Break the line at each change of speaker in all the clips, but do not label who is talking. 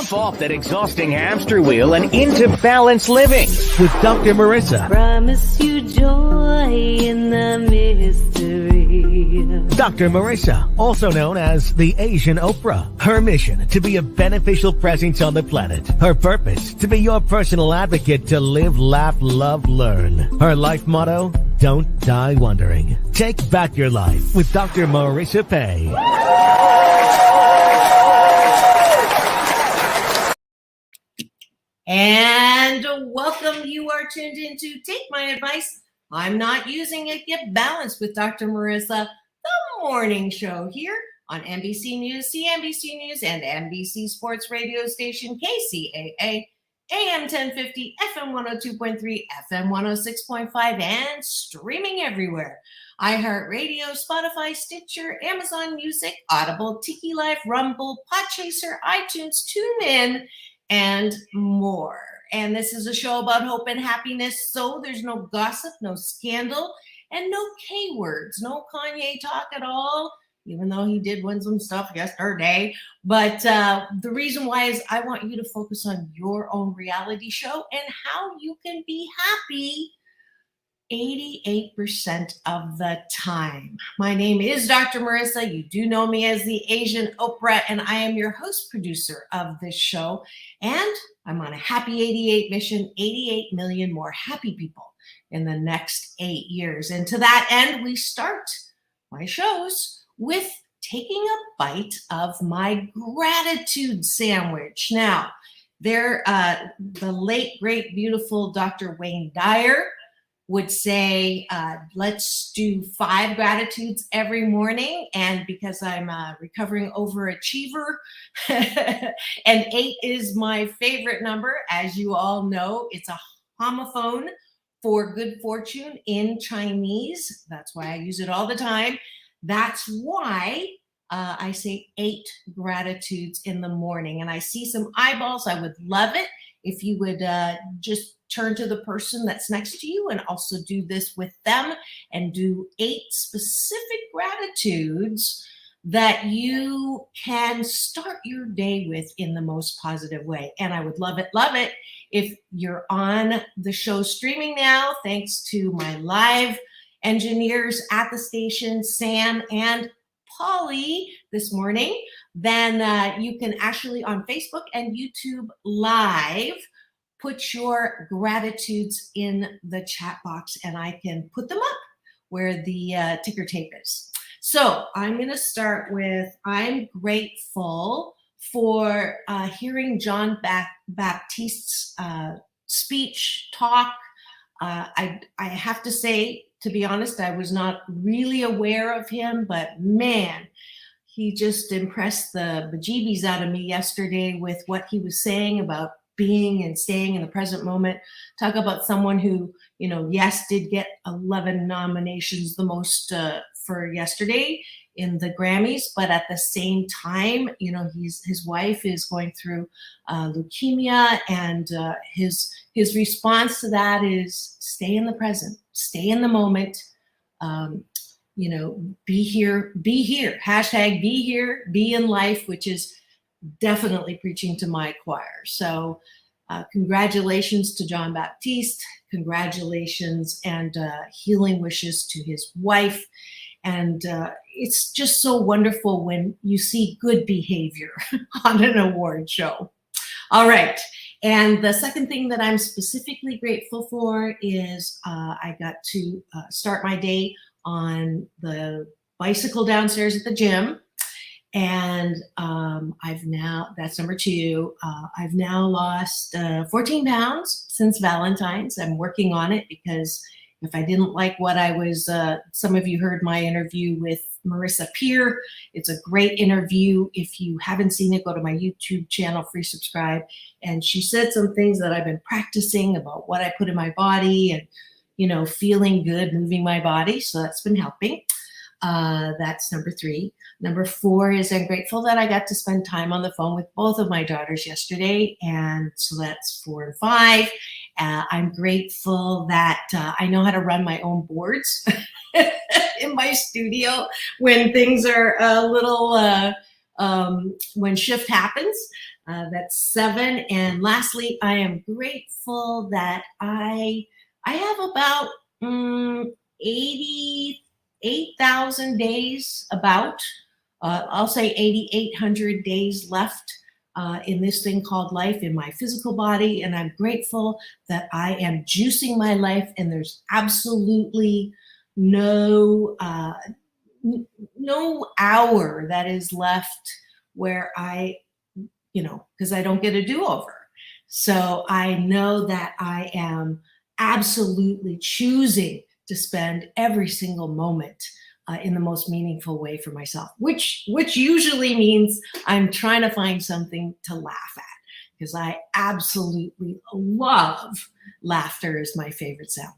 Get off that exhausting hamster wheel and into balanced living with Dr. Marissa.
Promise you joy in the mystery.
Dr. Marissa, also known as the Asian Oprah. Her mission, to be a beneficial presence on the planet. Her purpose, to be your personal advocate to live, laugh, love, learn. Her life motto, don't die wondering. Take back your life with Dr. Marissa Pay.
And welcome. You are tuned in to Take My Advice. I'm not using it. Get balanced with Dr. Marissa, the morning show here on NBC News, CNBC News, and NBC Sports radio station KCAA, AM 1050, FM 102.3, FM 106.5, and streaming everywhere. iHeartRadio, Spotify, Stitcher, Amazon Music, Audible, Tiki Life, Rumble, Podchaser, iTunes, TuneIn, and more. And this is a show about hope and happiness, so there's no gossip, no scandal, and no K-words, no Kanye talk at all, even though he did win some stuff yesterday. But the reason why is I want you to focus on your own reality show and how you can be happy 88% of the time. My name is Dr. Marissa. You do know me as the Asian Oprah, and I am your host producer of this show. And I'm on a happy 88 mission, 88 million more happy people in the next 8 years. And to that end, we start my shows with taking a bite of my gratitude sandwich. Now, the late, great, beautiful Dr. Wayne Dyer would say, let's do 5 gratitudes every morning. And because I'm a recovering overachiever, and 8 is my favorite number, as you all know, it's a homophone for good fortune in Chinese. That's why I use it all the time. That's why I say 8 gratitudes in the morning. And I see some eyeballs. I would love it if you would just turn to the person that's next to you and also do this with them and do 8 specific gratitudes that you can start your day with in the most positive way. And I would love it if you're on the show streaming now, thanks to my live engineers at the station, Sam and Polly this morning, then you can actually on Facebook and YouTube live put your gratitudes in the chat box and I can put them up where the ticker tape is. So I'm going to start with, I'm grateful for hearing John Baptiste's speech talk. I have to say, to be honest, I was not really aware of him, but man, he just impressed the bejeebies out of me yesterday with what he was saying about being and staying in the present moment. Talk about someone who, yes, did get 11 nominations, the most for yesterday in the Grammys, but at the same time, his wife is going through leukemia, and his response to that is stay in the present, stay in the moment, be here, hashtag be here, be in life, which is definitely preaching to my choir. So congratulations to John Baptiste, congratulations and healing wishes to his wife. And it's just so wonderful when you see good behavior on an award show. All right. And the second thing that I'm specifically grateful for is I got to start my day on the bicycle downstairs at the gym. And that's number 2. I've now lost 14 pounds since Valentine's. I'm working on it because if I didn't like what I was, some of you heard my interview with Marissa Peer. It's a great interview. If you haven't seen it, go to my YouTube channel, free subscribe. And she said some things that I've been practicing about what I put in my body and, feeling good, moving my body. So that's been helping. That's number 3. Number 4 is I'm grateful that I got to spend time on the phone with both of my daughters yesterday. And so that's 4 and 5. I'm grateful that I know how to run my own boards in my studio when things are a little when shift happens. That's 7. And lastly, I am grateful that I have about 88,000 days, about I'll say 8,800 days left in this thing called life, in my physical body. And I'm grateful that I am juicing my life, and there's absolutely no hour that is left where because I don't get a do-over. So I know that I am absolutely choosing to spend every single moment in the most meaningful way for myself, which usually means I'm trying to find something to laugh at, because I absolutely love laughter. Is my favorite sound.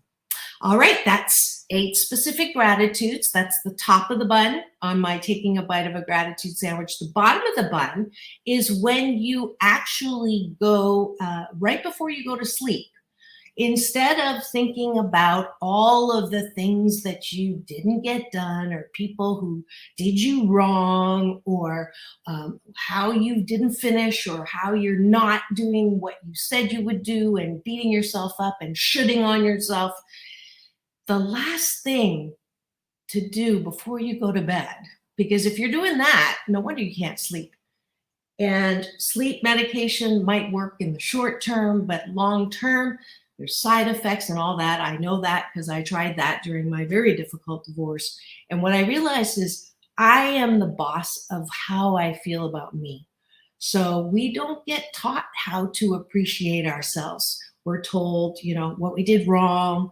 All right, that's 8 specific gratitudes. That's the top of the bun on my taking a bite of a gratitude sandwich. The bottom of the bun is when you actually go right before you go to sleep. Instead of thinking about all of the things that you didn't get done, or people who did you wrong, or how you didn't finish, or how you're not doing what you said you would do, and beating yourself up and shooting on yourself, the last thing to do before you go to bed, because if you're doing that, no wonder you can't sleep. And sleep medication might work in the short term, but long term, there's side effects and all that. I know that because I tried that during my very difficult divorce. And what I realized is I am the boss of how I feel about me. So we don't get taught how to appreciate ourselves. We're told, what we did wrong,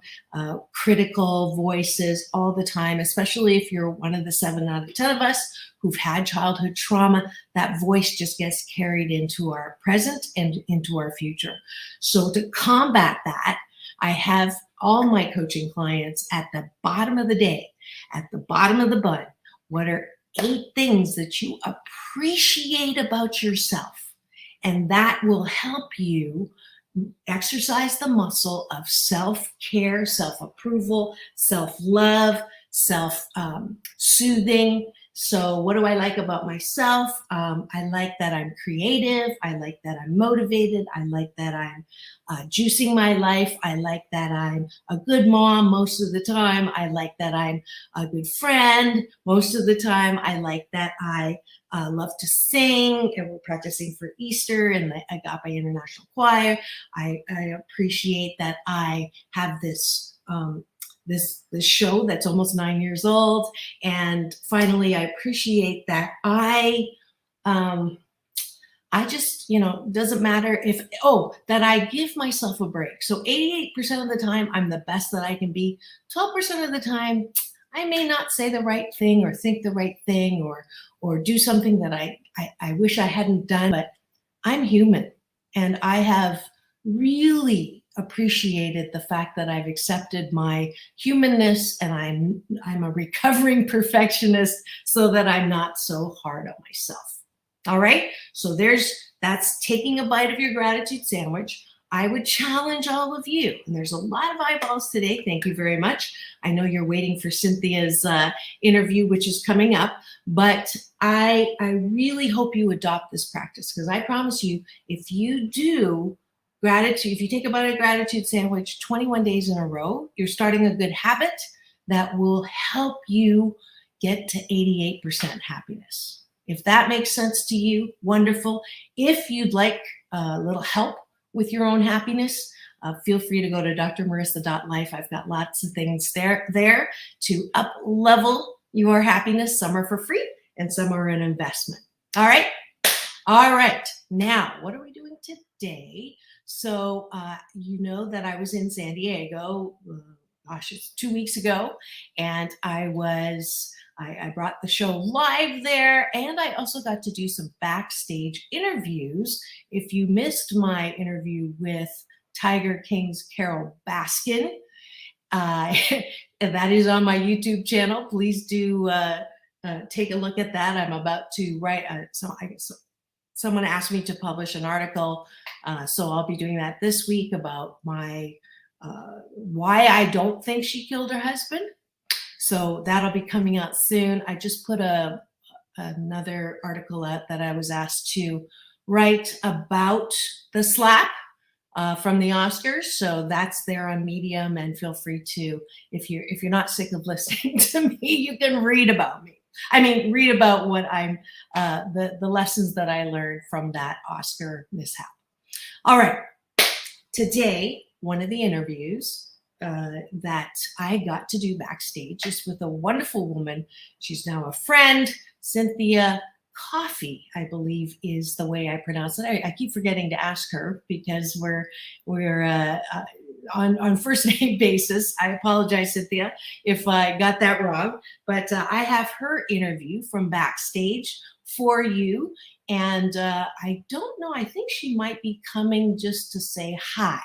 critical voices all the time, especially if you're one of the 7 out of 10 of us who've had childhood trauma. That voice just gets carried into our present and into our future. So to combat that, I have all my coaching clients at the bottom of the day, at the bottom of the bun, what are 8 things that you appreciate about yourself? And that will help you exercise the muscle of self-care, self-approval, self-love, self-soothing. So what do I like about myself? I like that I'm creative. I like that I'm motivated. I like that I'm juicing my life. I like that I'm a good mom most of the time. I like that I'm a good friend most of the time. I like that I love to sing, and we're practicing for Easter in the Agape International Choir. I appreciate that I have this this show that's almost 9 years old. And finally, I appreciate that I just, doesn't matter that I give myself a break. So 88% of the time, I'm the best that I can be. 12% of the time, I may not say the right thing, or think the right thing, or do something that I wish I hadn't done, but I'm human. And I have really appreciated the fact that I've accepted my humanness, and I'm a recovering perfectionist, so that I'm not so hard on myself. All right, so that's taking a bite of your gratitude sandwich. I would challenge all of you, and there's a lot of eyeballs today. Thank you very much. I know you're waiting for Cynthia's interview, which is coming up, but I really hope you adopt this practice, because I promise you, if you do gratitude, if you take a bite of gratitude sandwich 21 days in a row, you're starting a good habit that will help you get to 88% happiness. If that makes sense to you, wonderful. If you'd like a little help with your own happiness, feel free to go to drmarissa.life. I've got lots of things there to up level your happiness. Some are for free and some are an investment. All right. Now, what are we doing today? So you know that I was in San Diego, it's 2 weeks ago, and I brought the show live there, and I also got to do some backstage interviews. If you missed my interview with Tiger King's Carol Baskin, that is on my YouTube channel. Please do take a look at that. I'm about to write, someone asked me to publish an article, so I'll be doing that this week about my why I don't think she killed her husband. So that'll be coming out soon. I just put a another article that I was asked to write about the slap from the Oscars. So that's there on Medium, and feel free to, if you're not sick of listening to me, you can read about me. I mean, read about what I'm the lessons that I learned from that Oscar mishap. All right, today one of the interviews that I got to do backstage is with a wonderful woman. She's now a friend, Cynthia Caughie, I believe is the way I pronounce it. I keep forgetting to ask her because we're on first name basis. I apologize, Cynthia, if I got that wrong. But I have her interview from backstage for you. And I don't know, I think she might be coming just to say hi.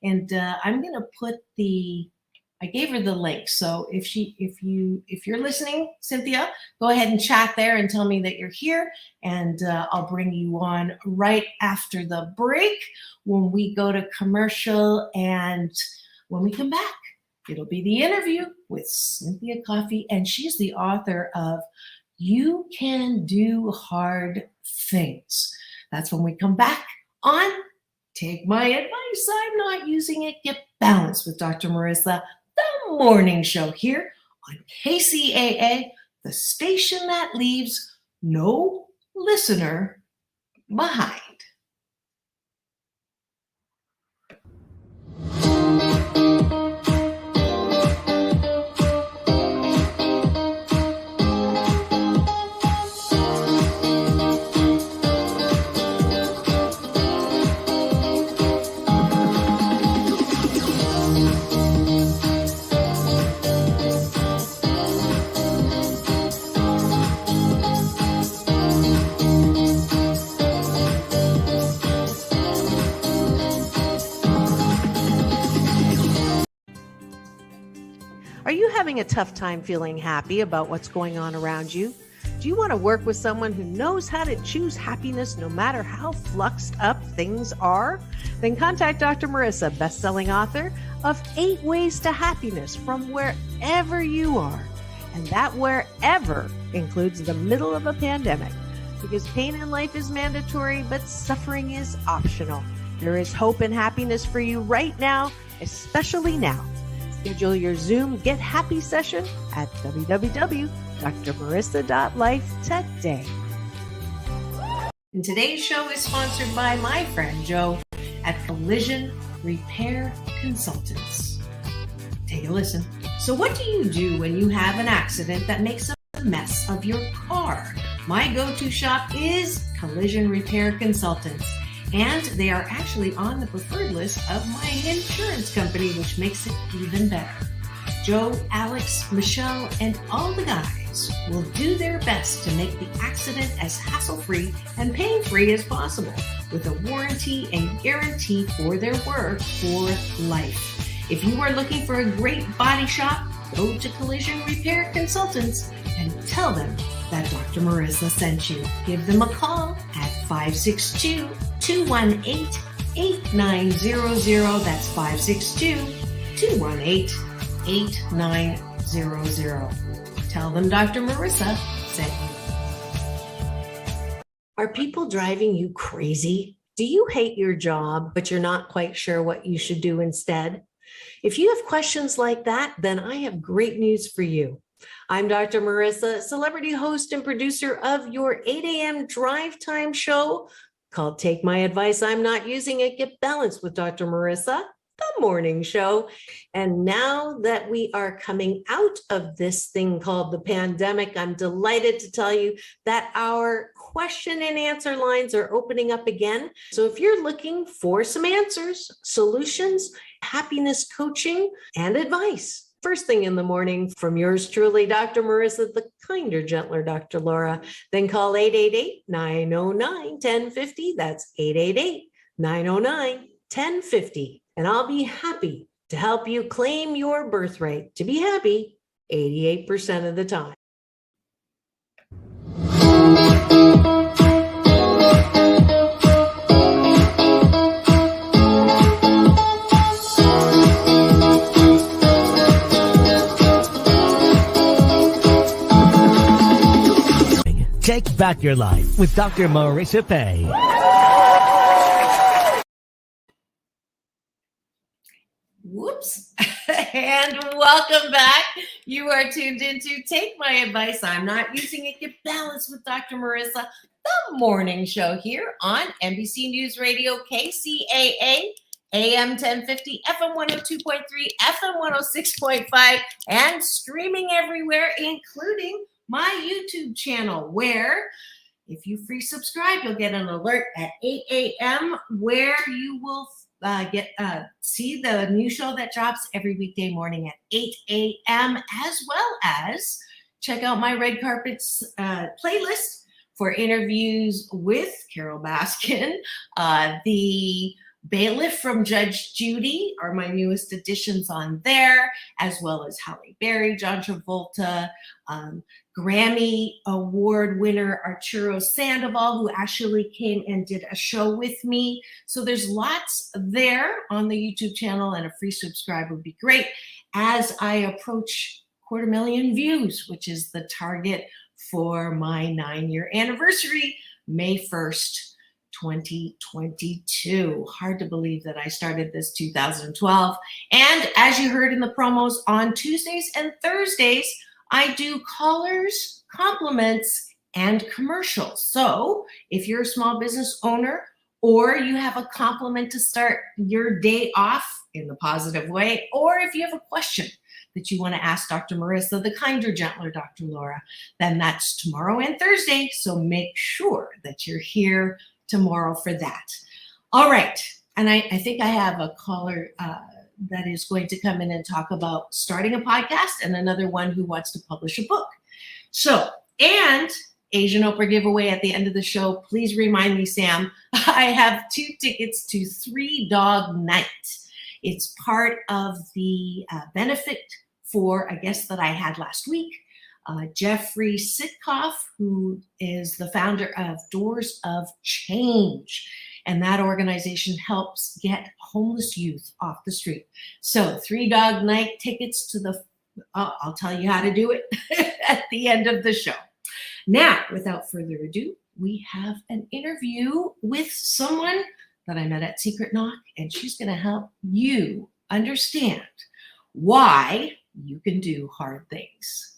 And I'm going to put I gave her the link. So if you're listening, Cynthia, go ahead and chat there and tell me that you're here. And I'll bring you on right after the break when we go to commercial. And when we come back, it'll be the interview with Cynthia Caughie. And she's the author of You Can Do Hard Things. That's when we come back on Take My Advice, I'm Not Using It, Get Balanced with Dr. Marissa, the morning show here on KCAA, the station that leaves no listener behind.
Are you having a tough time feeling happy about what's going on around you? Do you want to work with someone who knows how to choose happiness no matter how fluxed up things are? Then contact Dr. Marissa, best-selling author of 8 Ways to Happiness from wherever you are. And that wherever includes the middle of a pandemic, because pain in life is mandatory, but suffering is optional. There is hope and happiness for you right now, especially now. Schedule your Zoom Get Happy session at www.drmarissa.life today.
And today's show is sponsored by my friend Joe at Collision Repair Consultants. Take a listen. So what do you do when you have an accident that makes a mess of your car? My go-to shop is Collision Repair Consultants. And they are actually on the preferred list of my insurance company, which makes it even better. Joe, Alex, Michelle, and all the guys will do their best to make the accident as hassle-free and pain-free as possible, with a warranty and guarantee for their work for life. If you are looking for a great body shop, go to Collision Repair Consultants and tell them that Dr. Marissa sent you. Give them a call at 562-218-8900. That's 562-218-8900. Tell them Dr. Marissa sent you.
Are people driving you crazy? Do you hate your job, but you're not quite sure what you should do instead? If you have questions like that, then I have great news for you. I'm Dr. Marissa, celebrity host and producer of your 8 a.m. drive time show called Take My Advice, I'm Not Using It, Get Balanced with Dr. Marissa, the morning show. And now that we are coming out of this thing called the pandemic, I'm delighted to tell you that our question and answer lines are opening up again. So if you're looking for some answers, solutions, happiness coaching, and advice, first thing in the morning from yours truly, Dr. Marissa, the kinder, gentler Dr. Laura, then call 888-909-1050. That's 888-909-1050. And I'll be happy to help you claim your birthright to be happy 88% of the time.
back your life with Dr. Marissa Pay.
Whoops. And welcome back. You are tuned into Take My Advice. I'm Not Using It. Get Balanced with Dr. Marissa, the morning show here on NBC News Radio, KCAA, AM 1050, FM 102.3, FM 106.5, and streaming everywhere, including my YouTube channel, where if you free subscribe, you'll get an alert at 8 a.m. where you will see the new show that drops every weekday morning at 8 a.m., as well as check out my Red Carpets playlist for interviews with Carol Baskin. The Bailiff from Judge Judy are my newest additions on there, as well as Halle Berry, John Travolta, Grammy Award winner Arturo Sandoval, who actually came and did a show with me. So there's lots there on the YouTube channel, and a free subscribe would be great as I approach 250,000 views, which is the target for my 9-year anniversary, May 1st. 2022. Hard to believe that I started this 2012. And as you heard in the promos, on Tuesdays and Thursdays, I do callers, compliments, and commercials. So if you're a small business owner or you have a compliment to start your day off in the positive way, or if you have a question that you want to ask Dr. Marissa, the kinder, gentler Dr. Laura, then that's tomorrow and Thursday. So make sure that you're here tomorrow for that. All right. And I think I have a caller that is going to come in and talk about starting a podcast, and another one who wants to publish a book. So, and Asian Oprah giveaway at the end of the show. Please remind me, Sam, I have 2 tickets to 3 Dog Night. It's part of the benefit for a guest that I had last week. Jeffrey Sitkoff, who is the founder of Doors of Change. And that organization helps get homeless youth off the street. So 3 Dog Night tickets to the, I'll tell you how to do it at the end of the show. Now, without further ado, we have an interview with someone that I met at Secret Knock, and she's going to help you understand why you can do hard things.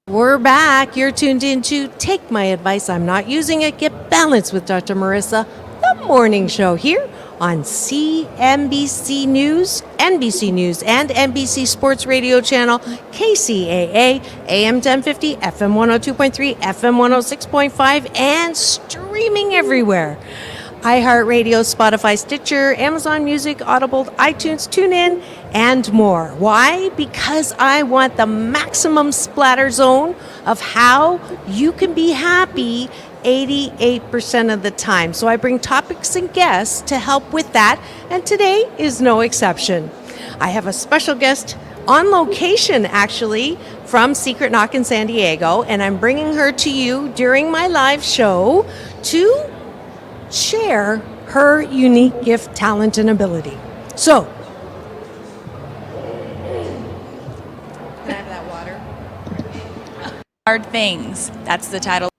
We're back. You're tuned into Take My Advice. I'm Not Using It. Get Balanced with Dr. Marissa, the morning show here on CNBC News, NBC News, and NBC Sports Radio Channel, KCAA, AM 1050, FM 102.3, FM 106.5, and streaming everywhere. iHeartRadio, Spotify, Stitcher, Amazon Music, Audible, iTunes, TuneIn, and more. Why? Because I want the maximum splatter zone of how you can be happy 88% of the time. So I bring topics and guests to help with that, and today is no exception. I have a special guest on location, actually, from Secret Knock in San Diego, and I'm bringing her to you during my live show to share her unique gift, talent, and ability. So,
can I have that water? Hard Things. That's the title.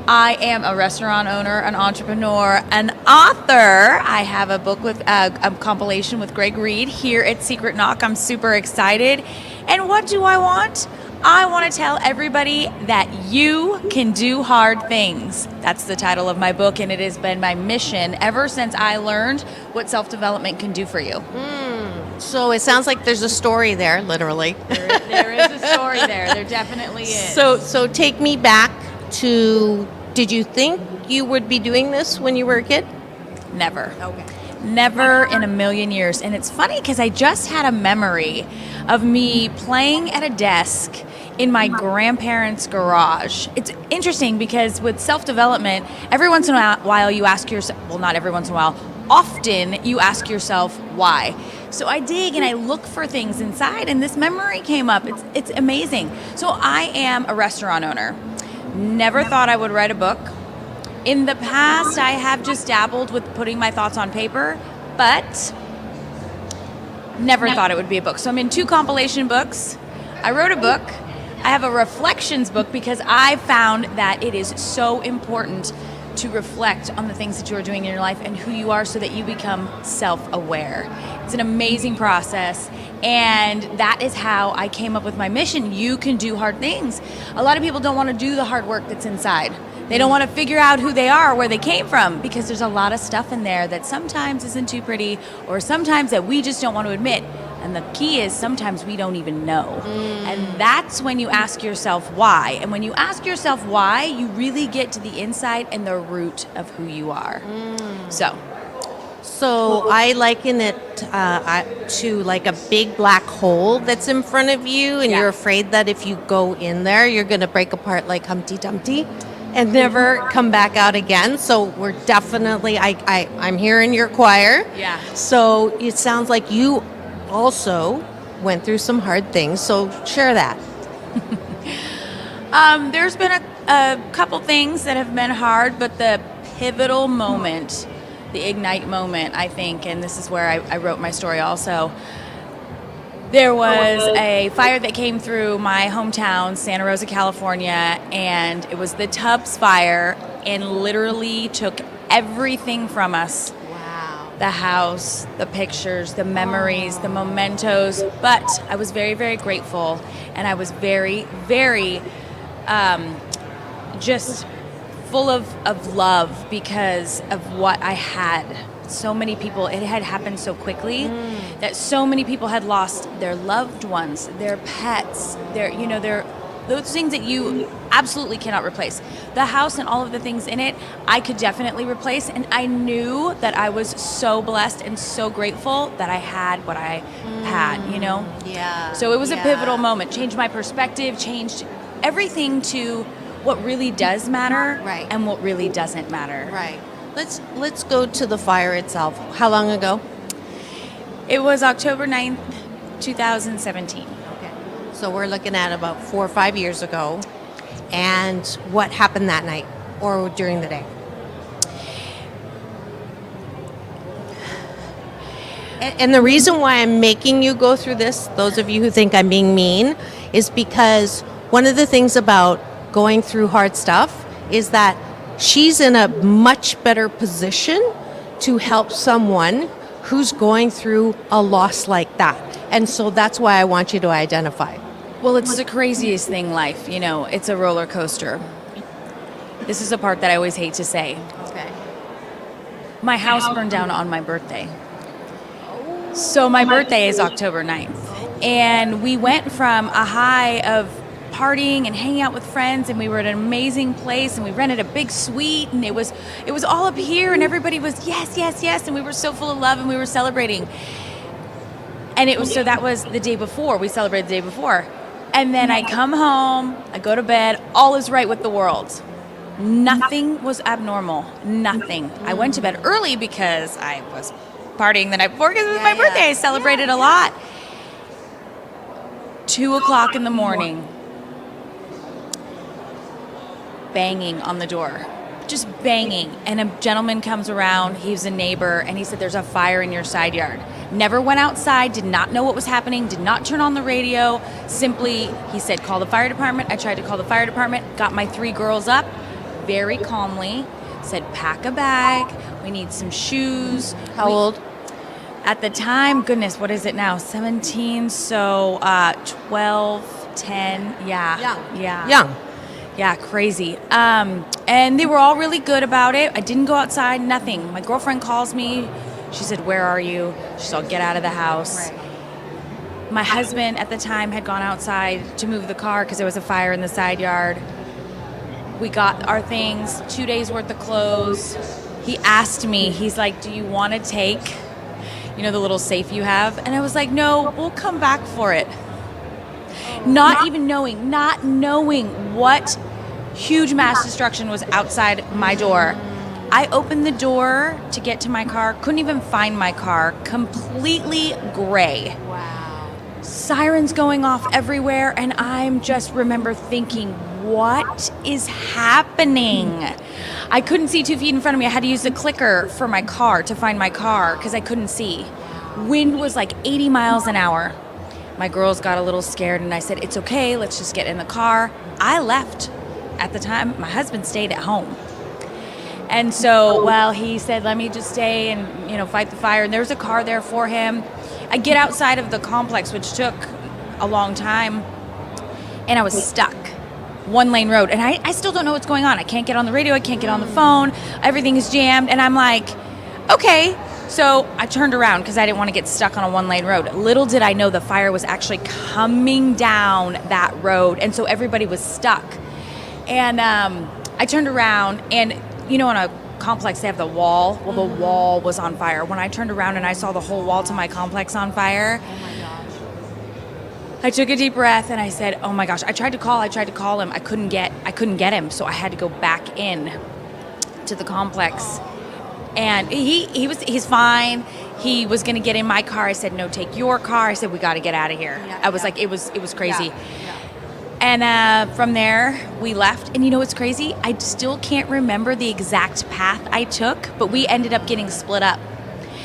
I am a restaurant owner, an entrepreneur, an author. I have a book with a compilation with Greg Reed here at Secret Knock. I'm super excited. And what do I want? I want to tell everybody that you can do hard things. That's the title of my book, and it has been my mission ever since I learned what self-development can do for you.
So it sounds like there's a story there, literally.
There is a story there. There definitely is.
So take me back to, did you think you would be doing this when you were a kid?
Never. Okay. Never in a million years. And it's funny because I just had a memory of me playing at a desk in my grandparents' garage. It's interesting because with self-development, every once in a while you ask yourself, well, not every once in a while, often you ask yourself why. So I dig and I look for things inside, and this memory came up. It's amazing. So I am a restaurant owner. Never thought I would write a book. In the past, I have just dabbled with putting my thoughts on paper, but never thought it would be a book. So I'm in 2 compilation books. I wrote a book I have a reflections book because I found that it is so important to reflect on the things that you are doing in your life and who you are so that you become self-aware. It's an amazing process, and that is how I came up with my mission. You can do hard things. A lot of people don't want to do the hard work that's inside. They don't want to figure out who they are, where they came from, because there's a lot of stuff in there that sometimes isn't too pretty, or sometimes that we just don't want to admit. And the key is sometimes we don't even know. And that's when you ask yourself why. And when you ask yourself why, you really get to the inside and the root of who you are.
So I liken it to like a big black hole that's in front of you, and you're afraid that if you go in there, you're going to break apart like Humpty Dumpty and never come back out again. So we're definitely, I'm hearing your choir.
Yeah.
So it sounds like you also went through some hard things. So share that.
There's been a couple things that have been hard, but the pivotal moment, the ignite moment, I think, and this is where I wrote my story also. There was a fire that came through my hometown, Santa Rosa, California, and it was the Tubbs fire, and literally took everything from us.
Wow.
The house, the pictures, the memories, the mementos. But I was very, very grateful, and I was very, very just full of love because of what I had. So many people, it had happened so quickly that so many people had lost their loved ones, their pets, their those things that you absolutely cannot replace. The house and all of the things in it, I could definitely replace, and I knew that I was so blessed and so grateful that I had what I had,
Yeah.
So it was a pivotal moment, changed my perspective, changed everything to what really does matter
Right.
and what really doesn't matter.
Right. Let's go to the fire itself. How long ago?
It was October 9th, 2017.
Okay. So we're looking at about 4 or 5 years ago. And what happened that night or during the day? And the reason why I'm making you go through this, those of you who think I'm being mean, is because one of the things about going through hard stuff is that she's in a much better position to help someone who's going through a loss like that. And so that's why I want you to identify.
Well, it's the craziest thing, life. It's a roller coaster. This is a part that I always hate to say.
Okay.
My house burned down on my birthday. So my birthday is October 9th. And we went from a high of partying and hanging out with friends, and we were at an amazing place, and we rented a big suite, and it was all up here, and everybody was yes, yes, yes, and we were so full of love, and we were celebrating. And that was the day before. We celebrated the day before. And then I come home, I go to bed, all is right with the world. Nothing was abnormal. Nothing. I went to bed early because I was partying the night before because it was my birthday. I celebrated a lot. 2:00 in the morning. Banging on the door, just banging, and a gentleman comes around. He's a neighbor, and he said, there's a fire in your side yard. Never went outside, did not know what was happening, did not turn on the radio. Simply, he said, call the fire department. I tried to call the fire department, got my 3 girls up very calmly, said, pack a bag, we need some shoes.
How old?
At the time, goodness, what is it now? 17, so 12, 10, yeah.
Young.
Yeah, crazy. And they were all really good about it. I didn't go outside, nothing. My girlfriend calls me. She said, where are you? She said, get out of the house. Right. My husband at the time had gone outside to move the car because there was a fire in the side yard. We got our things, 2 days worth of clothes. He asked me, he's like, do you want to take, the little safe you have? And I was like, no, we'll come back for it. Not knowing what huge mass destruction was outside my door. I opened the door to get to my car, couldn't even find my car, completely gray.
Wow.
Sirens going off everywhere, and I'm just remember thinking, what is happening? I couldn't see 2 feet in front of me. I had to use the clicker for my car to find my car because I couldn't see. Wind was like 80 miles an hour. My girls got a little scared, and I said, it's okay, let's just get in the car. I left. At the time, my husband stayed at home. And so, well, he said, let me just stay and, fight the fire. And there was a car there for him. I get outside of the complex, which took a long time, and I was stuck. 1-lane road. And I still don't know what's going on. I can't get on the radio. I can't get on the phone. Everything is jammed. And I'm like, okay. So I turned around because I didn't want to get stuck on a 1-lane road. Little did I know the fire was actually coming down that road. And so everybody was stuck. And I turned around, and in a complex they have the wall. Well, the wall was on fire. When I turned around and I saw the whole wall to my complex on fire, oh my gosh. I took a deep breath and I said, oh my gosh. I tried to call him. I couldn't get him, so I had to go back in to the complex. And he's fine. He was going to get in my car. I said, no, take your car. I said, we got to get out of here. I was like, it was crazy. And from there, we left. And what's crazy? I still can't remember the exact path I took, but we ended up getting split up.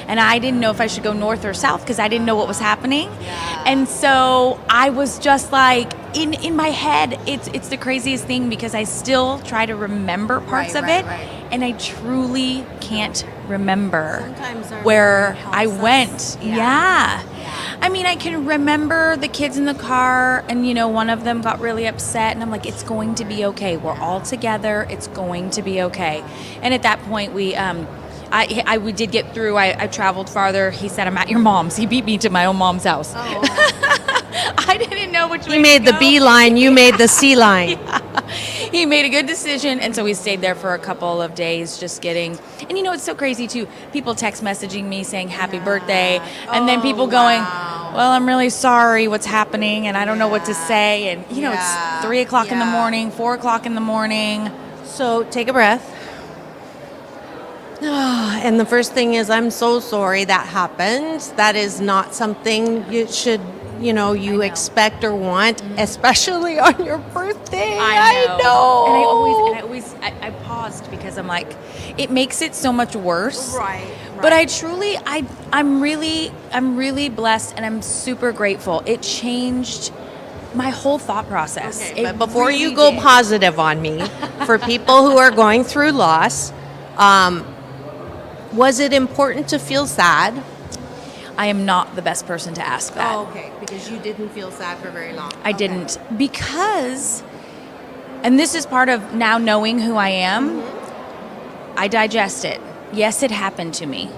And I didn't know if I should go north or south because I didn't know what was happening. Yeah. And so I was just like, in my head, it's the craziest thing because I still try to remember parts of it. Right. And I truly can't remember where I went. Yeah. I mean, I can remember the kids in the car, and one of them got really upset, and I'm like, it's going to be okay. We're all together. It's going to be okay. And at that point, we did get through. I traveled farther. He said, I'm at your mom's. He beat me to my own mom's house. Oh. I didn't know which way
He made the B line. You made the C line.
Yeah. He made a good decision, and so we stayed there for a couple of days just getting, and it's so crazy too, people text messaging me saying happy birthday, and then people going, well, I'm really sorry what's happening, and I don't know what to say, and it's 3 o'clock in the morning, 4 o'clock in the morning.
So take a breath. And the first thing is, I'm so sorry that happened. That is not something you should you expect or want, especially on your birthday. I know. And
I paused because I'm like, it makes it so much worse.
Right.
But I'm really blessed, and I'm super grateful. It changed my whole thought process.
Okay, but before you go positive on me, for people who are going through loss, was it important to feel sad?
I am not the best person to ask that.
Oh, okay, because you didn't feel sad for very long.
I didn't, because, and this is part of now knowing who I am, I digest it. Yes, it happened to me,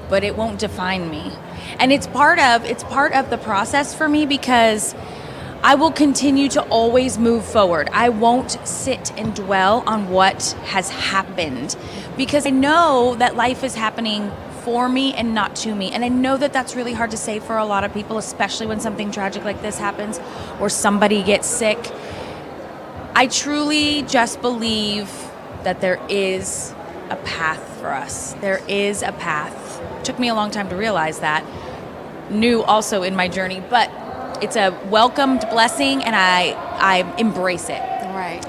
but it won't define me. And it's part of the process for me, because I will continue to always move forward. I won't sit and dwell on what has happened, because I know that life is happening for me and not to me. And I know that that's really hard to say for a lot of people, especially when something tragic like this happens or somebody gets sick. I truly just believe that there is a path for us. There is a path. It took me a long time to realize that. New also in my journey, but it's a welcomed blessing, and I embrace it.
Right.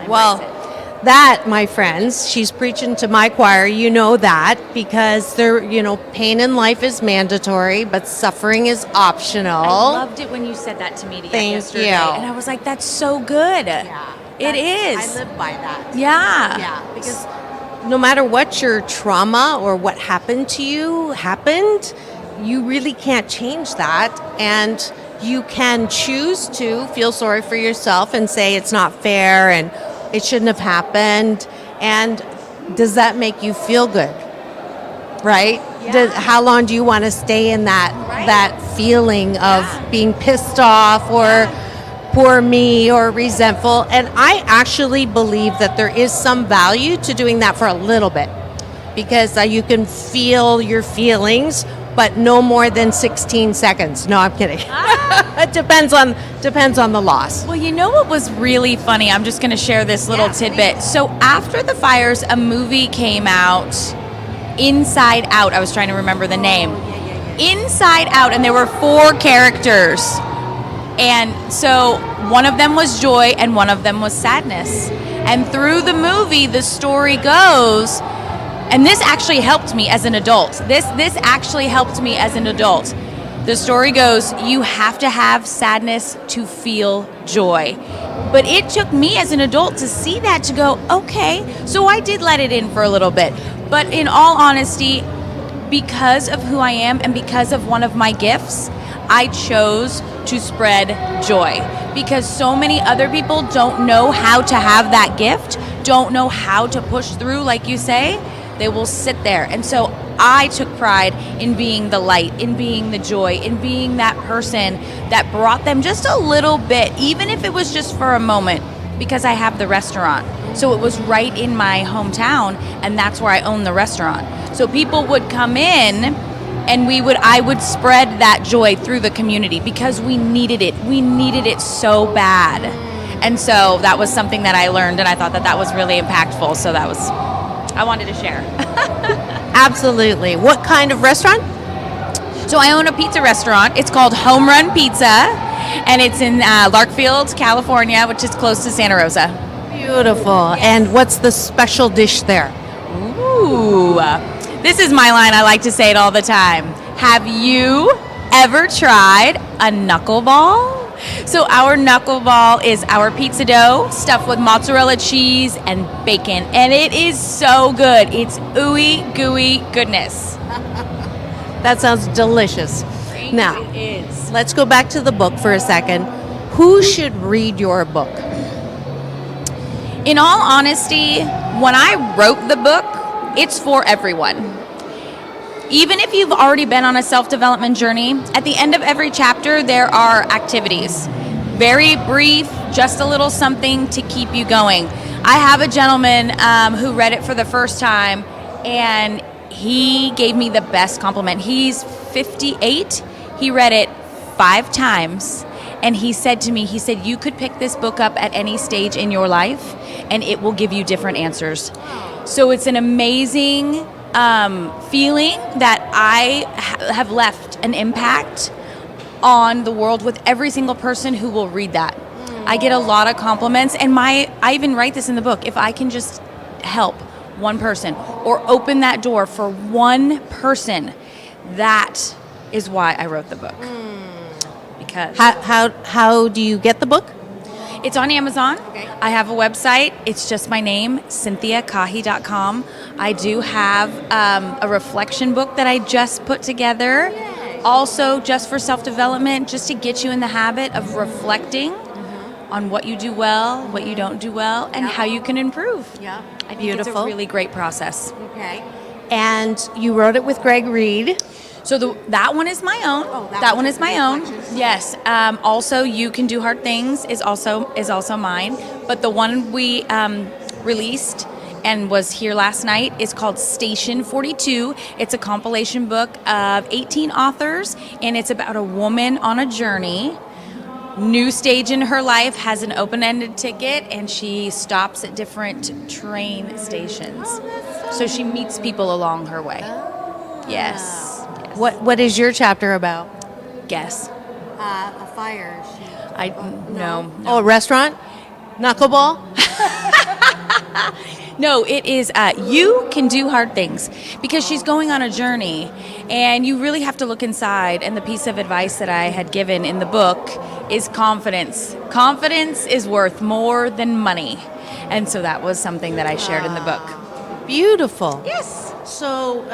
That, my friends, she's preaching to my choir. You know that, because pain in life is mandatory, but suffering is optional.
I loved it when you said that to me yesterday.
Thank you.
And I was like, that's so good.
Yeah.
It is.
I live by that.
Yeah.
Yeah. Because no matter what your trauma or what happened to you happened, you really can't change that. And you can choose to feel sorry for yourself and say it's not fair and it shouldn't have happened. And does that make you feel good? Right?
Yeah.
How long do you want to stay in that feeling of being pissed off or poor me or resentful? And I actually believe that there is some value to doing that for a little bit, because you can feel your feelings, but no more than 16 seconds. No, I'm kidding. It depends on the loss.
Well, you know what was really funny? I'm just going to share this little tidbit. Please. So after the fires, a movie came out, Inside Out. I was trying to remember the name. Inside Out, and there were 4 characters. And so one of them was joy and one of them was sadness. And through the movie, the story goes, and this actually helped me as an adult. This actually helped me as an adult. The story goes, you have to have sadness to feel joy. But it took me as an adult to see that, to go, okay, so I did let it in for a little bit. But in all honesty, because of who I am and because of one of my gifts, I chose to spread joy. Because so many other people don't know how to have that gift, don't know how to push through, like you say. They will sit there. And so I took pride in being the light, in being the joy, in being that person that brought them just a little bit, even if it was just for a moment, because I have the restaurant. So it was right in my hometown, and that's where I own the restaurant. So people would come in, and I would spread that joy through the community because we needed it. We needed it so bad. And so that was something that I learned, and I thought that was really impactful. So I wanted to share.
Absolutely. What kind of restaurant?
So I own a pizza restaurant. It's called Home Run Pizza, and it's in Larkfield, California, which is close to Santa Rosa.
Beautiful. And what's the special dish there?
Ooh, this is my line. I like to say it all the time. Have you ever tried a knuckleball? So our knuckleball is our pizza dough stuffed with mozzarella cheese and bacon, and it is so good. It's ooey gooey goodness.
That sounds delicious. Now,
it is.
let's go back to the book for a second. Who should read your book?
In all honesty, when I wrote the book, it's for everyone. Even if you've already been on a self-development journey, at the end of every chapter, there are activities. Very brief, just a little something to keep you going. I have a gentleman who read it for the first time, and he gave me the best compliment. He's 58. He read it 5 times, and he said to me, you could pick this book up at any stage in your life, and it will give you different answers. So it's an amazing feeling that I have left an impact on the world with every single person who will read that. I get a lot of compliments, and I even write this in the book. If I can just help one person or open that door for one person, that is why I wrote the book. Because
How do you get the book?
it's on Amazon.
Okay.
I have a website. It's just my name, CynthiaCaughie.com. I do have a reflection book that I just put together. Also, just for self-development, just to get you in the habit of reflecting on what you do well, what you don't do well, and how you can improve.
Yeah.
I think it's a really great process.
Okay. And you wrote it with Greg Reed.
So that one is my own. That one is my own. Yes. Also, You Can Do Hard Things is also mine. But the one we released and was here last night is called Station 42. It's a compilation book of 18 authors, and it's about a woman on a journey. New stage in her life, has an open-ended ticket, and she stops at different train stations. So she meets people along her way. Yes.
What is your chapter about?
Guess.
A fire.
No.
Oh, a restaurant? Knuckleball?
No, it is You Can Do Hard Things, because she's going on a journey, and you really have to look inside. And the piece of advice that I had given in the book is confidence. Confidence is worth more than money. And so that was something that I shared in the book.
Beautiful.
Yes.
So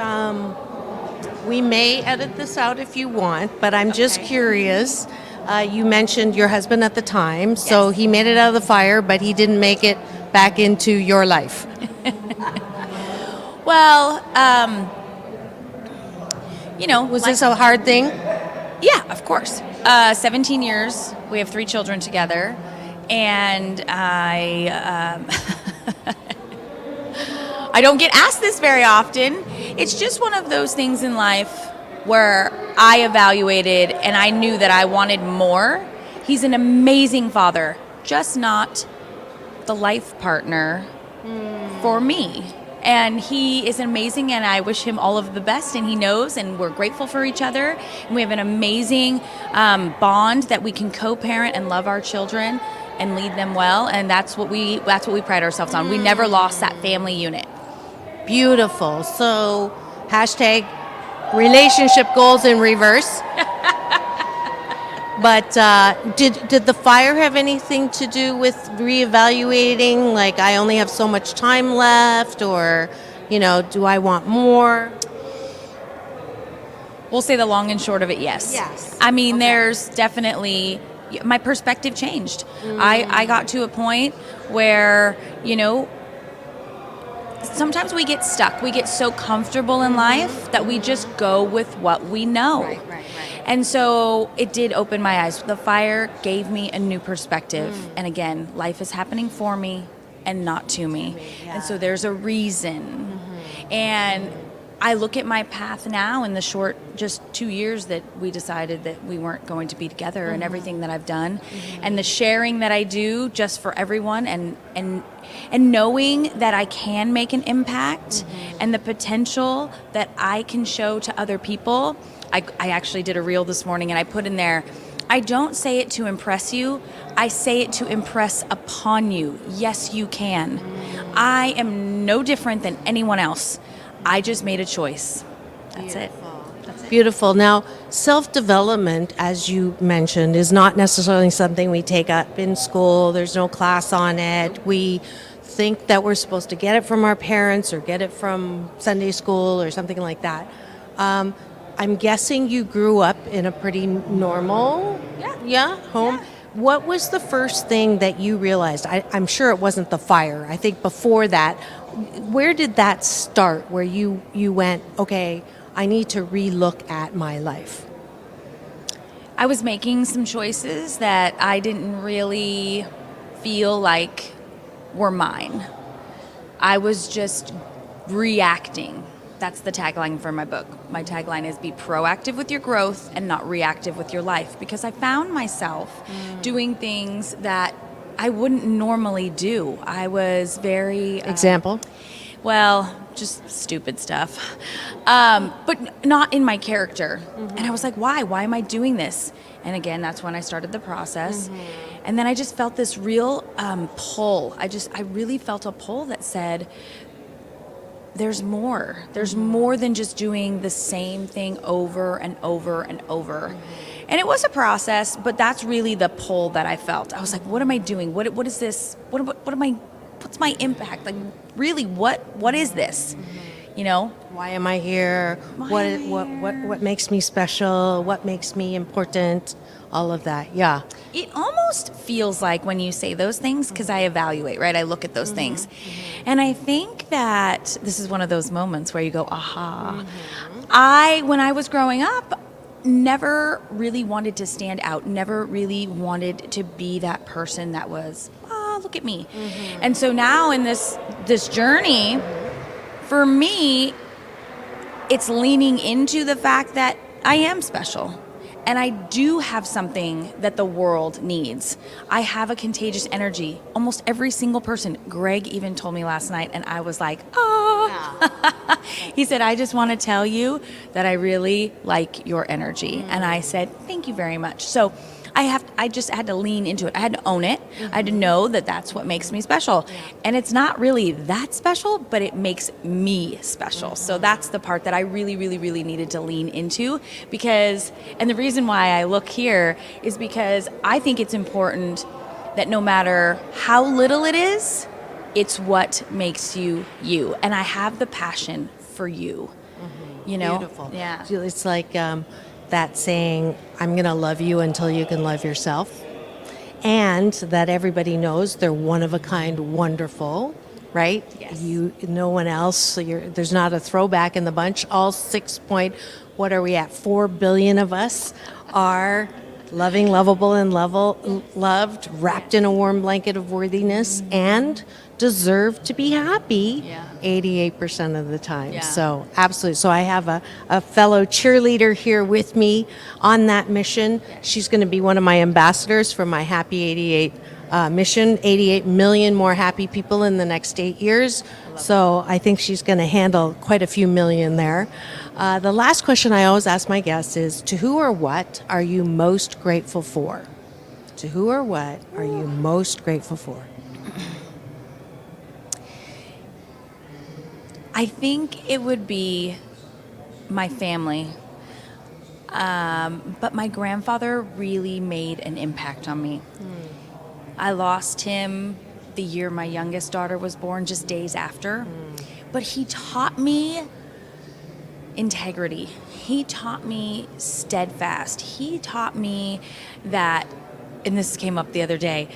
we may edit this out if you want, but I'm just curious. You mentioned your husband at the time, so he made it out of the fire, but he didn't make it back into your life.
Well,
was this a hard thing?
Yeah, of course. 17 years. We have 3 children together, and I don't get asked this very often. It's just one of those things in life where I evaluated and I knew that I wanted more. He's an amazing father, just not the life partner for me. And he is amazing, and I wish him all of the best, and he knows, and we're grateful for each other. And we have an amazing bond that we can co-parent and love our children and lead them well, and that's what we pride ourselves on. We never lost that family unit.
Beautiful. So, # relationship goals in reverse. But did the fire have anything to do with reevaluating? Like, I only have so much time left, or, do I want more?
We'll say the long and short of it, yes.
Yes.
I mean,
Okay.
there's definitely, my perspective changed. I got to a point where, sometimes we get stuck. We get so comfortable in life that we just go with what we know.
Right.
And so it did open my eyes. The fire gave me a new perspective. And again, life is happening for me and not to me. And so there's a reason. And I look at my path now in the short, just 2 years that we decided that we weren't going to be together, and everything that I've done, and the sharing that I do just for everyone, and knowing that I can make an impact, and the potential that I can show to other people. I actually did a reel this morning, and I put in there, I don't say it to impress you. I say it to impress upon you. Yes, you can. I am no different than anyone else. I just made a choice. That's it.
Beautiful. Now, self-development, as you mentioned, is not necessarily something we take up in school. There's no class on it. We think that we're supposed to get it from our parents or get it from Sunday school or something like that. I'm guessing you grew up in a pretty normal home. Yeah. What was the first thing that you realized? I'm sure it wasn't the fire. I think before that, where did that start, where you went, okay, I need to relook at my life?
I was making some choices that I didn't really feel like were mine. I was just reacting. That's the tagline for my book. My tagline is be proactive with your growth and not reactive with your life, because I found myself doing things that I wouldn't normally do. I was very...
Example?
Well, just stupid stuff, but not in my character. And I was like, why? Why am I doing this? And again, that's when I started the process. And then I just felt this real pull. I really felt a pull that said, there's more. There's more than just doing the same thing over and over and over. And it was a process, but that's really the pull that I felt. I was like, what am I doing? What is this? What's my impact? Like, really, what is this?
Why am I here? What makes me special? What makes me important? All of that. Yeah.
It almost feels like when you say those things, because I evaluate, right? I look at those things. And I think that this is one of those moments where you go, aha. When I was growing up, never really wanted to stand out, never really wanted to be that person that was, look at me. And so now in this journey, for me, it's leaning into the fact that I am special. And I do have something that the world needs. I have a contagious energy. Almost every single person. Greg even told me last night, and I was like, oh. He said, I just want to tell you that I really like your energy. And I said, thank you very much. So I just had to lean into it. I had to own it. I had to know that that's what makes me special. And it's not really that special, but it makes me special. So that's the part that I really, really, really needed to lean into, because, and the reason why I look here is because I think it's important that no matter how little it is, it's what makes you you. And I have the passion for you.
Beautiful.
Yeah.
It's like, that saying, I'm going to love you until you can love yourself. And that everybody knows they're one of a kind, wonderful, right?
Yes.
No one else. There's not a throwback in the bunch. All 4 billion of us are loving, lovable, and loved, wrapped in a warm blanket of worthiness, and deserve to be happy 88% of the time.
Yeah.
So absolutely. So I have a fellow cheerleader here with me on that mission. She's going to be one of my ambassadors for my Happy 88 mission. 88 million more happy people in the next 8 years. So I think she's going to handle quite a few million there. The last question I always ask my guests is, to who or what are you most grateful for? To who or what are you most grateful for?
I think it would be my family. But my grandfather really made an impact on me. I lost him the year my youngest daughter was born, just days after. But he taught me integrity. He taught me steadfast. He taught me that, and this came up the other day,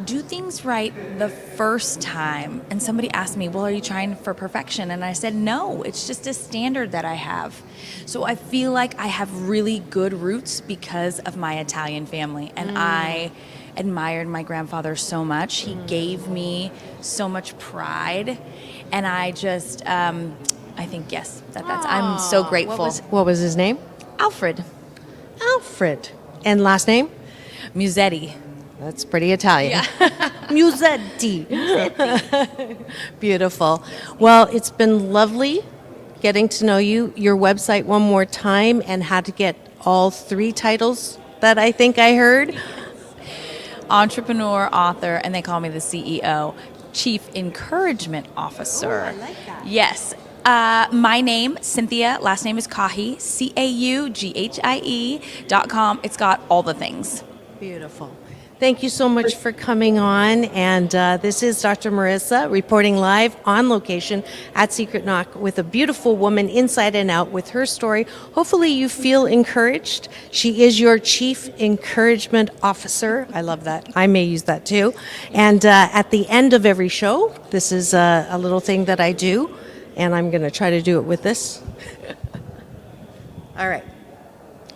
do things right the first time. And somebody asked me, well, are you trying for perfection? And I said, no, it's just a standard that I have. So I feel like I have really good roots because of my Italian family. And I admired my grandfather so much. He gave me so much pride. And I just, I think, yes, that's, I'm so grateful.
What was his name?
Alfred
Alfred. And last name?
Musetti.
That's pretty Italian. Musetti. Beautiful. Well, it's been lovely getting to know you. Your website one more time and how to get all 3 titles that I think I heard.
Entrepreneur, author, and they call me the CEO, Chief Encouragement Officer.
I like that.
Yes. My name, Cynthia, last name is Caughie, CAUGHIE.com. It's got all the things.
Beautiful. Thank you so much for coming on. And this is Dr. Marissa reporting live on location at Secret Knock with a beautiful woman inside and out with her story. Hopefully you feel encouraged. She is your Chief Encouragement Officer. I love that. I may use that too. And at the end of every show, this is a little thing that I do. And I'm going to try to do it with this. All right.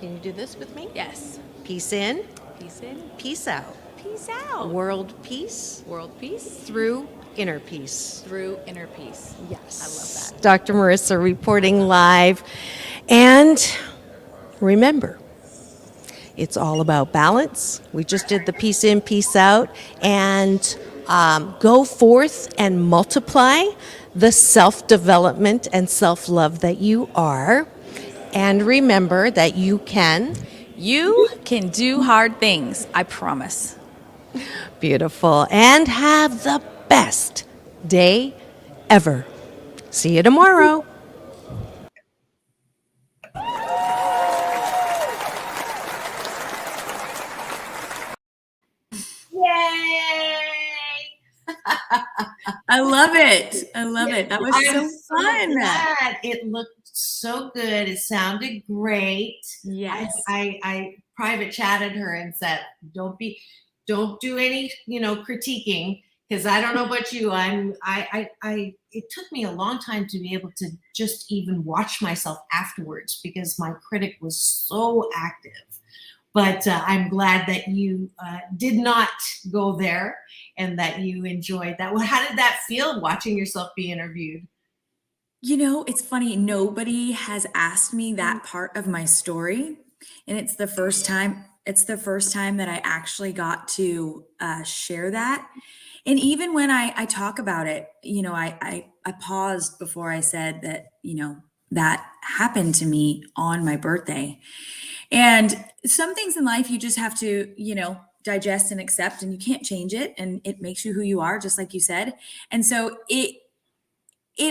Can you do this with me?
Yes.
Peace in.
Peace in.
Peace out.
Peace out.
World peace
World peace
through inner peace.
through inner peace.
Yes.
I love that.
Dr. Marissa reporting live. And remember, it's all about balance. We just did the peace in, peace out. And go forth and multiply the self-development and self-love that you are. And remember that you can
do hard things. I promise.
Beautiful. And have the best day ever. See you tomorrow.
Yay!
I love it. I love it. That was
I'm
so fun.
glad. It looked so good. It sounded great.
Yes.
I private chatted her and said, don't do any, critiquing, because I don't know about you. It took me a long time to be able to just even watch myself afterwards because my critic was so active. But I'm glad that you did not go there and that you enjoyed that. Well, how did that feel watching yourself be interviewed?
It's funny. Nobody has asked me that part of my story. And it's the first time that I actually got to share that. And even when I talk about it, I paused before I said that, that happened to me on my birthday. And some things in life you just have to, digest and accept, and you can't change it. And it makes you who you are, just like you said. And so it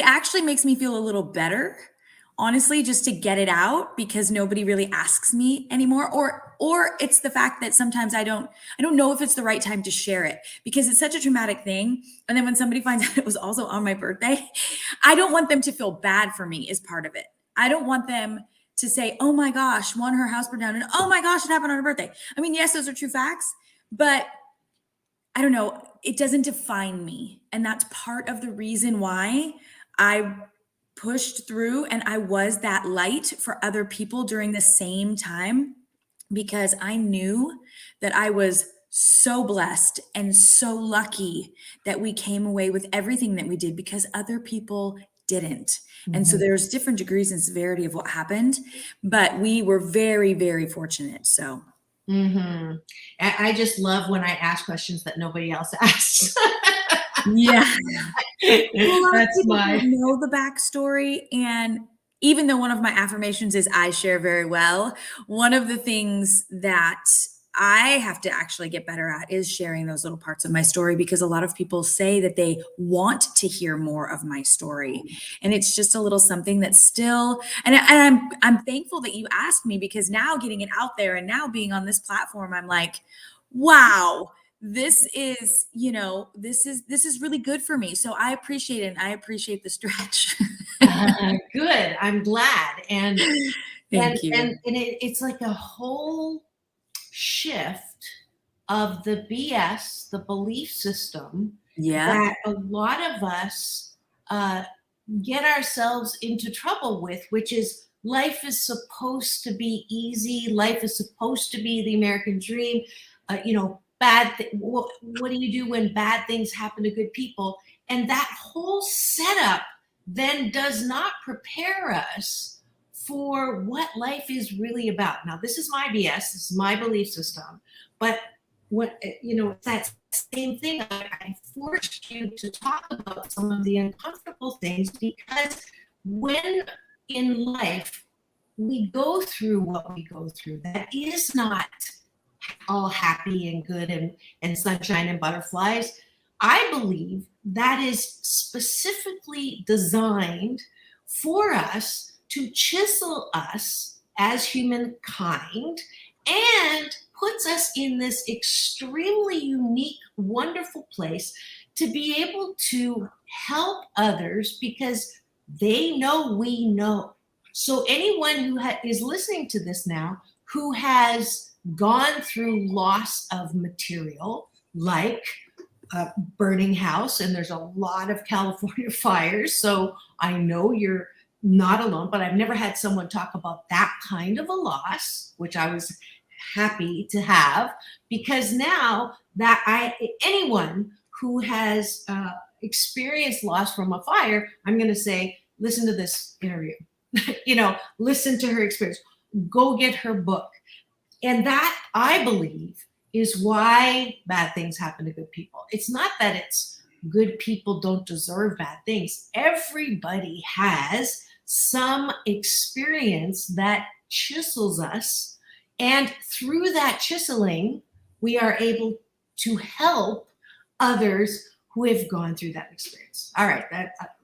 actually makes me feel a little better, honestly, just to get it out, because nobody really asks me anymore. Or it's the fact that sometimes I don't know if it's the right time to share it because it's such a traumatic thing. And then when somebody finds out it was also on my birthday, I don't want them to feel bad for me is part of it. I don't want them to say, oh my gosh, her house burned down, and oh my gosh, it happened on her birthday. I mean, yes, those are true facts, but I don't know, it doesn't define me. And that's part of the reason why I pushed through and I was that light for other people during the same time, because I knew that I was so blessed and so lucky that we came away with everything that we did because other people didn't. Mm-hmm. And so there's different degrees and severity of what happened, but we were very, very fortunate. So.
Mm-hmm. I just love when I ask questions that nobody else asks.
Yeah.
Well, that's
know the backstory. And even though one of my affirmations is I share very well, one of the things that I have to actually get better at is sharing those little parts of my story, because a lot of people say that they want to hear more of my story. And it's just a little something that's still, and I'm thankful that you asked me, because now getting it out there and now being on this platform, I'm like, wow, this is, this is really good for me. So I appreciate it. And I appreciate the stretch.
Good. I'm glad. And
Thank you.
And it's like a whole shift of the BS, the belief system that a lot of us get ourselves into trouble with, which is life is supposed to be easy. Life is supposed to be the American dream. What do you do when bad things happen to good people? And that whole setup then does not prepare us for what life is really about. Now, this is my BS, this is my belief system, but it's that same thing. I forced you to talk about some of the uncomfortable things, because when in life we go through what we go through, that is not all happy and good and sunshine and butterflies. I believe that is specifically designed for us to chisel us as humankind and puts us in this extremely unique, wonderful place to be able to help others, because they know we know. So anyone who is listening to this now, who has gone through loss of material, like a burning house, and there's a lot of California fires, so I know you're not alone, but I've never had someone talk about that kind of a loss, which I was happy to have, because now that anyone who has experienced loss from a fire, I'm going to say, listen to this interview, listen to her experience, go get her book. And that, I believe, is why bad things happen to good people. It's not that it's good people don't deserve bad things. Everybody has some experience that chisels us. And through that chiseling, we are able to help others who have gone through that experience. All right,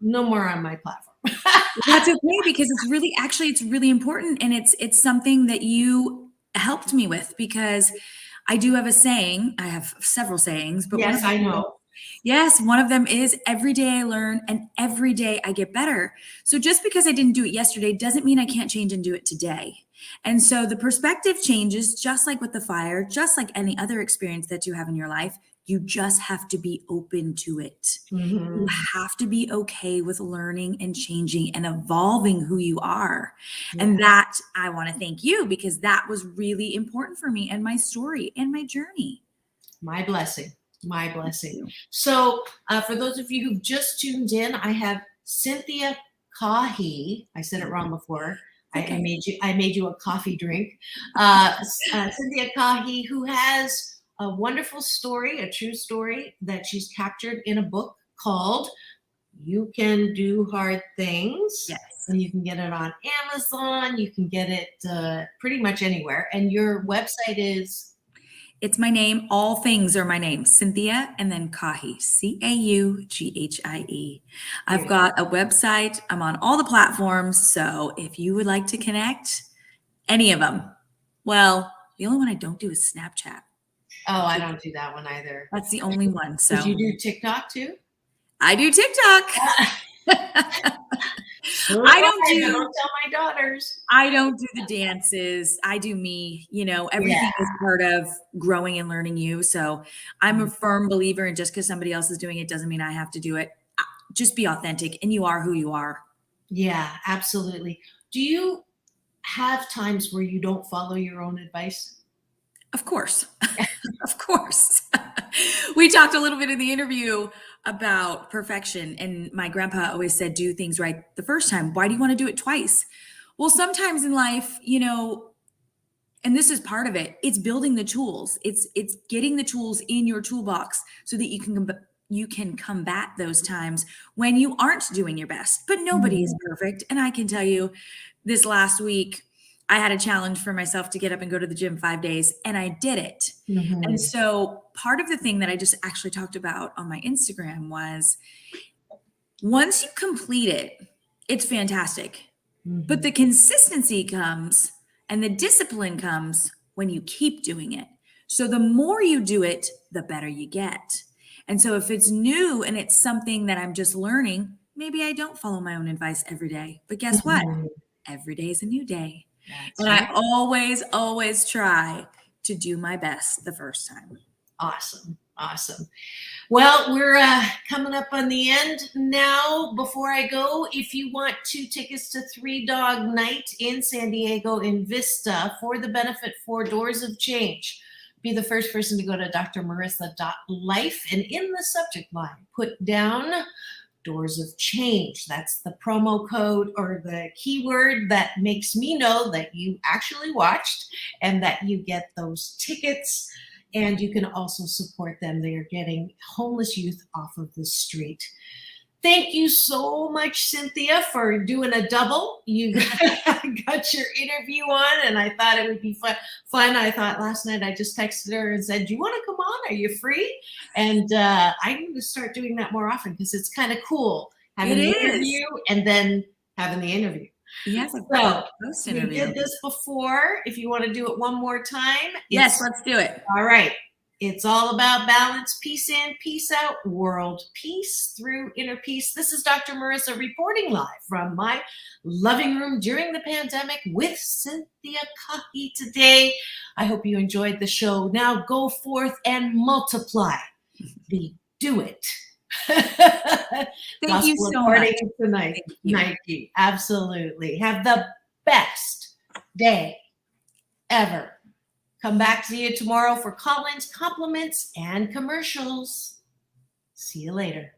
no more on my platform.
That's okay, because it's really important. And it's something that you helped me with, because I do have a saying. I have several sayings, but
yes, I know.
Yes, one of them is every day I learn and every day I get better. So just because I didn't do it yesterday doesn't mean I can't change and do it today. And so the perspective changes, just like with the fire, just like any other experience that you have in your life. You just have to be open to it.
Mm-hmm.
You have to be okay with learning and changing and evolving who you are. Yeah. And that, I want to thank you, because that was really important for me and my story and my journey.
My blessing. My blessing. So for those of you who've just tuned in, I have Cynthia Caughie. I said it wrong before. Okay. I made you a coffee drink. Cynthia Caughie, who has a wonderful story, a true story that she's captured in a book called You Can Do Hard Things.
Yes.
And you can get it on Amazon. You can get it pretty much anywhere. And your website is?
It's my name. All things are my name. Cynthia and then Caughie, Caughie. I've got a website. I'm on all the platforms. So if you would like to connect, any of them. Well, the only one I don't do is Snapchat.
Oh, I don't do that one either.
That's the only one. So
did you do TikTok too?
I do TikTok.
Don't tell my daughters.
I don't do the dances. I do me. Everything is part of growing and learning you. So I'm a firm believer in just because somebody else is doing it doesn't mean I have to do it. Just be authentic, and you are who you are.
Yeah, absolutely. Do you have times where you don't follow your own advice?
Of course. Of course. We talked a little bit in the interview about perfection. And my grandpa always said, do things right the first time. Why do you want to do it twice? Well, sometimes in life, and this is part of it, it's building the tools. It's getting the tools in your toolbox so that you can combat those times when you aren't doing your best. But nobody is perfect. And I can tell you this last week, I had a challenge for myself to get up and go to the gym 5 days, and I did it.
Mhm.
And so part of the thing that I just actually talked about on my Instagram was once you complete it, it's fantastic. But the consistency comes and the discipline comes when you keep doing it. So the more you do it, the better you get. And so if it's new and it's something that I'm just learning, maybe I don't follow my own advice every day. But guess what? Every day is a new day. And I always try to do my best the first time.
Awesome. Awesome. Well, we're coming up on the end now. Before I go, if you want 2 tickets to 3 Dog Night in San Diego in Vista for the benefit for Doors of Change, be the first person to go to drmarissa.life and in the subject line, put down Doors of Change. That's the promo code or the keyword that makes me know that you actually watched and that you get those tickets. And you can also support them. They are getting homeless youth off of the street. Thank you so much, Cynthia, for doing a double. You got your interview on, and I thought it would be fun. I thought last night I just texted her and said, "Do you want to come on? Are you free?" And I'm going to start doing that more often because it's kind of cool having the interview and then having the interview.
Yes,
so we did this before. If you want to do it one more time.
Yes, let's do it.
All right. It's all about balance, peace in, peace out, world peace through inner peace. This is Dr. Marissa reporting live from my loving room during the pandemic with Cynthia Caughie today. I hope you enjoyed the show. Now go forth and multiply. Do it.
Thank you so much.
Tonight. Nike. Absolutely. Have the best day ever. Come back to you tomorrow for call-ins, compliments, and commercials. See you later.